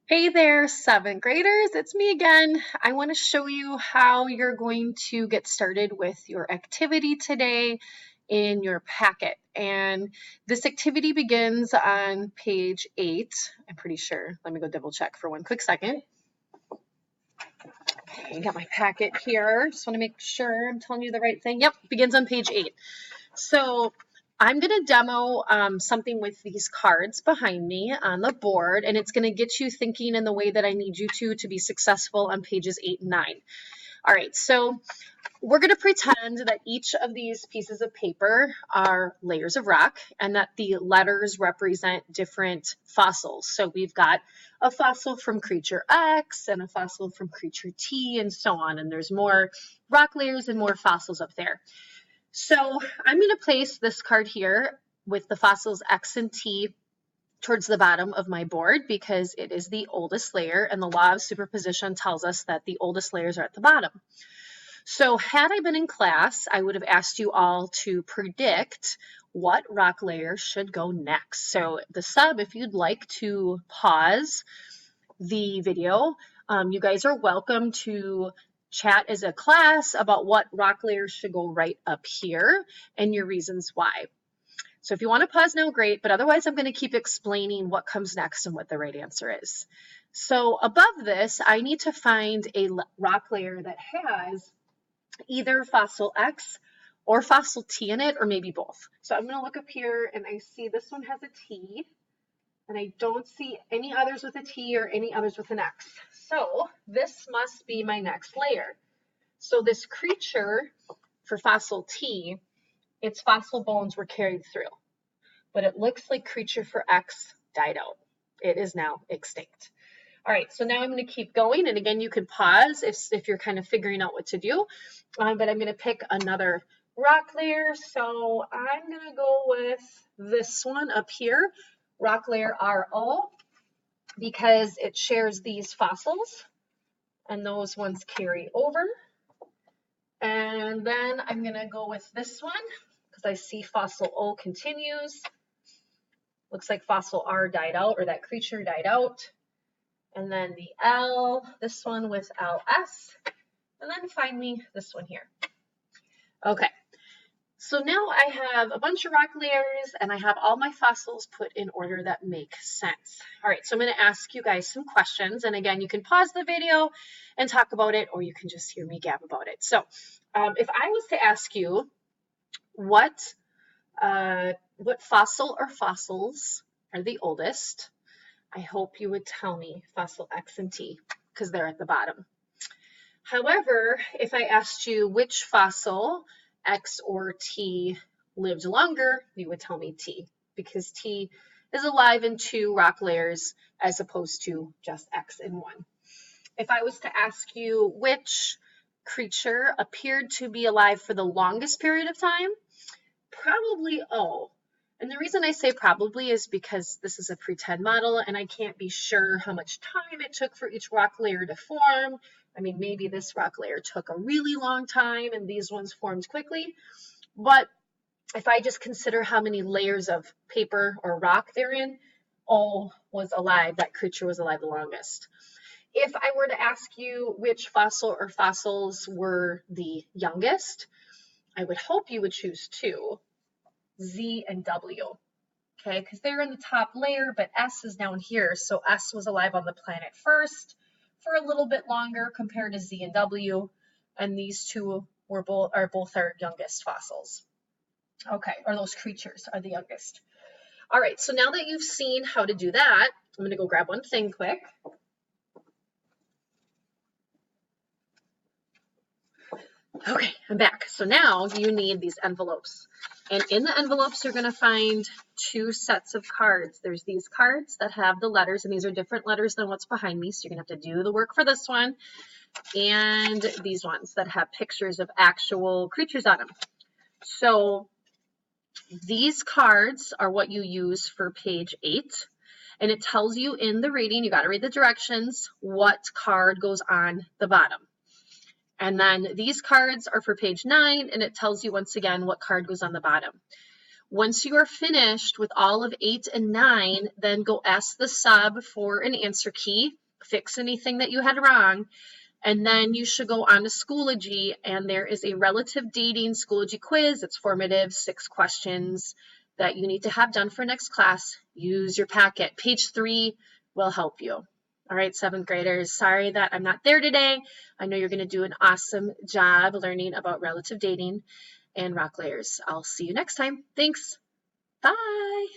Hey there, seventh graders, it's me again. I want to show you how you're going to get started with your activity today in your packet. And this activity begins on page 8, I'm pretty sure. Let me go double check for one quick second. Okay, I got my packet here. Just want to make sure I'm telling you the right thing. Yep, begins on page 8. So I'm going to demo something with these cards behind me on the board, and it's going to get you thinking in the way that I need you to be successful on pages 8 and 9. All right, so we're going to pretend that each of these pieces of paper are layers of rock and that the letters represent different fossils. So we've got a fossil from creature X and a fossil from creature T and so on. And there's more rock layers and more fossils up there. So I'm going to place this card here with the fossils X and T towards the bottom of my board because it is the oldest layer, and the law of superposition tells us that the oldest layers are at the bottom. So had I been in class, I would have asked you all to predict what rock layer should go next. So the sub, if you'd like to pause the video, you guys are welcome to chat as a class about what rock layers should go right up here and your reasons why. So if you want to pause now, great, but otherwise I'm going to keep explaining what comes next and what the right answer is. So above this, I need to find a rock layer that has either fossil X or fossil T in it, or maybe both. So I'm going to look up here and I see this one has a T, and I don't see any others with a T or any others with an X. So this must be my next layer. So this creature for fossil T, its fossil bones were carried through, but it looks like creature for X died out. It is now extinct. All right, so now I'm going to keep going. And again, you can pause if you're kind of figuring out what to do. But I'm going to pick another rock layer. So I'm going to go with this one up here, rock layer RO, because it shares these fossils and those ones carry over. And then I'm going to go with this one because I see fossil O continues. Looks like fossil R died out, or that creature died out. And then the L, this one with LS, and then find me this one here. Okay, so now I have a bunch of rock layers and I have all my fossils put in order that make sense. All right, so I'm going to ask you guys some questions, and again, you can pause the video and talk about it, or you can just hear me gab about it. So if I was to ask you what fossil or fossils are the oldest, I hope you would tell me fossil X and T because they're at the bottom. However, if I asked you which fossil X or T lived longer, you would tell me T because T is alive in 2 rock layers as opposed to just X in 1. If I was to ask you which creature appeared to be alive for the longest period of time, probably O. And the reason I say probably is because this is a pretend model and I can't be sure how much time it took for each rock layer to form. I mean, maybe this rock layer took a really long time and these ones formed quickly. But if I just consider how many layers of paper or rock they're in, O was alive, that creature was alive the longest. If I were to ask you which fossil or fossils were the youngest, I would hope you would choose 2. Z and W, okay, because they're in the top layer, but S is down here, so S was alive on the planet first for a little bit longer compared to Z and W, and these 2 are both our youngest fossils. Okay, or those creatures are the youngest. All right, so now that you've seen how to do that, I'm going to go grab one thing quick. Okay, I'm back. So now you need these envelopes. And in the envelopes, you're going to find 2 sets of cards. There's these cards that have the letters, and these are different letters than what's behind me, so you're going to have to do the work for this one. And these ones that have pictures of actual creatures on them. So these cards are what you use for page 8. And it tells you in the reading, you got to read the directions, what card goes on the bottom. And then these cards are for page 9, and it tells you once again what card goes on the bottom. Once you are finished with all of 8 and 9, then go ask the sub for an answer key, fix anything that you had wrong, and then you should go on to Schoology, and there is a relative dating Schoology quiz. It's formative, 6 questions that you need to have done for next class. Use your packet. Page 3 will help you. All right, 7th graders, sorry that I'm not there today. I know you're going to do an awesome job learning about relative dating and rock layers. I'll see you next time. Thanks. Bye.